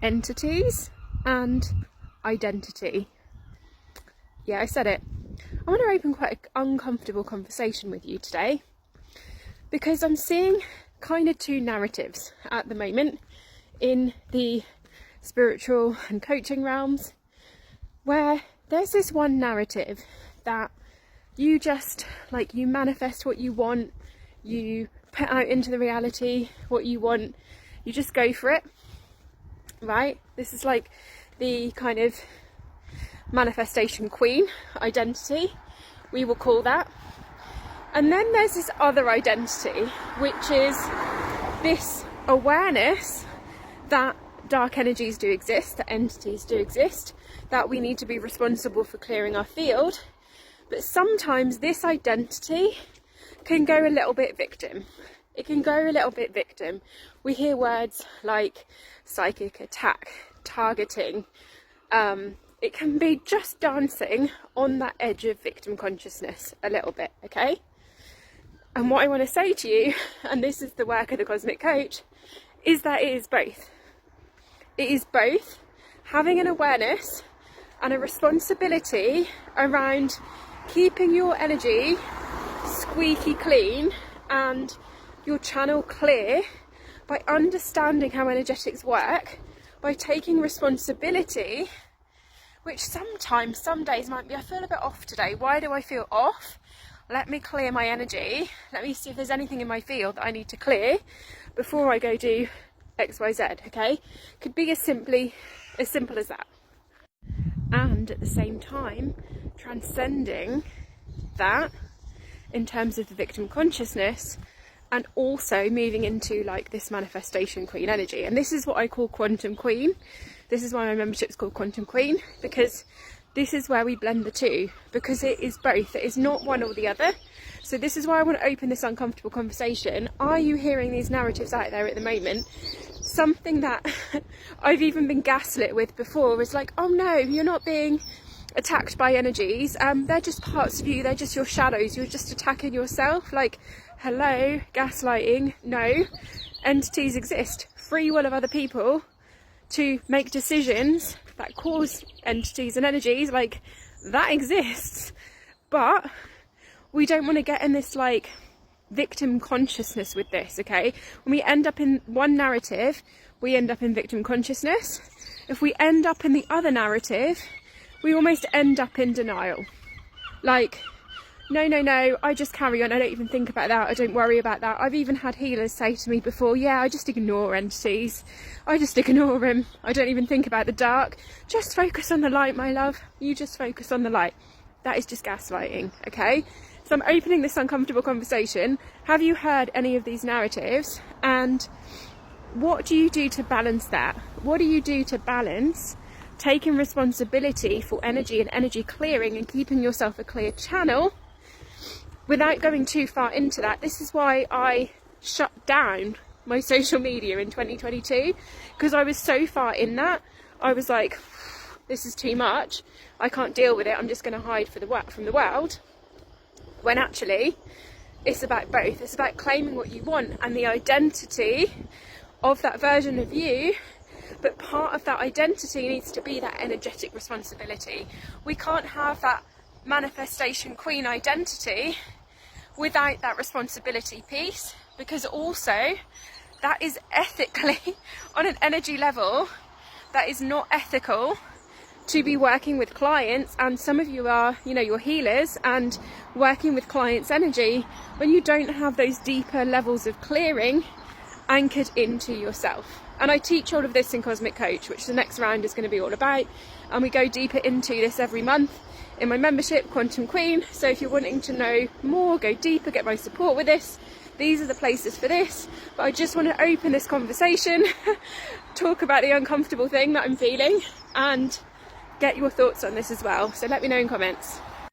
entities and identity. Yeah, I said it. I want to open quite an uncomfortable conversation with you today because I'm seeing kind of two narratives at the moment in the spiritual and coaching realms, where there's this one narrative that you just you manifest what you want, you put out into the reality what you want, you just go for it, right? This is like the kind of manifestation queen identity, we will call that. And then there's this other identity, which is this awareness that dark energies do exist, that entities do exist, that we need to be responsible for clearing our field. But sometimes this identity can go a little bit victim. It can go a little bit victim. We hear words like psychic attack, targeting. It can be just dancing on that edge of victim consciousness a little bit, okay? And what I want to say to you, and this is the work of the Cosmic Coach, is that it is both. It is both having an awareness and a responsibility around keeping your energy squeaky clean and your channel clear by understanding how energetics work, by taking responsibility, which sometimes, some days might be, I feel a bit off today. Why do I feel off? Let me clear my energy. Let me see if there's anything in my field that I need to clear before I go do X, Y, Z, okay? Could be as simple as that. And at the same time, transcending that in terms of the victim consciousness, and also moving into this manifestation queen energy. And this is what I call quantum queen. This is why my membership is called Quantum Queen, because this is where we blend the two, because it is both. It is not one or the other. So this is why I want to open this uncomfortable conversation. Are you hearing these narratives out there at the moment? Something that I've even been gaslit with before is oh no, you're not being attacked by energies. They're just parts of you. They're just your shadows. You're just attacking yourself. Hello, gaslighting. No, entities exist. Free will of other people to make decisions that cause entities and energies, that exists. But we don't want to get in this victim consciousness with this, okay? When we end up in one narrative, we end up in victim consciousness. If we end up in the other narrative, we almost end up in denial. No, I just carry on. I don't even think about that. I don't worry about that. I've even had healers say to me before, yeah, I just ignore entities. I just ignore them. I don't even think about the dark. Just focus on the light, my love. You just focus on the light. That is just gaslighting, okay? So I'm opening this uncomfortable conversation. Have you heard any of these narratives? And what do you do to balance that? What do you do to balance taking responsibility for energy and energy clearing and keeping yourself a clear channel without going too far into that? This is why I shut down my social media in 2022, because I was so far in that. I was like, this is too much. I can't deal with it. I'm just going to hide from the world. When actually, it's about both. It's about claiming what you want and the identity of that version of you. But part of that identity needs to be that energetic responsibility. We can't have that manifestation queen identity without that responsibility piece, because also that is ethically on an energy level that is not ethical to be working with clients. And some of you are, you're healers and working with clients' energy when you don't have those deeper levels of clearing anchored into yourself. And I teach all of this in Cosmic Coach, which the next round is going to be all about, and we go deeper into this every month in my membership, Quantum Queen. So if you're wanting to know more, go deeper, get my support with this, these are the places for this. But I just want to open this conversation, talk about the uncomfortable thing that I'm feeling, and get your thoughts on this as well. So let me know in comments.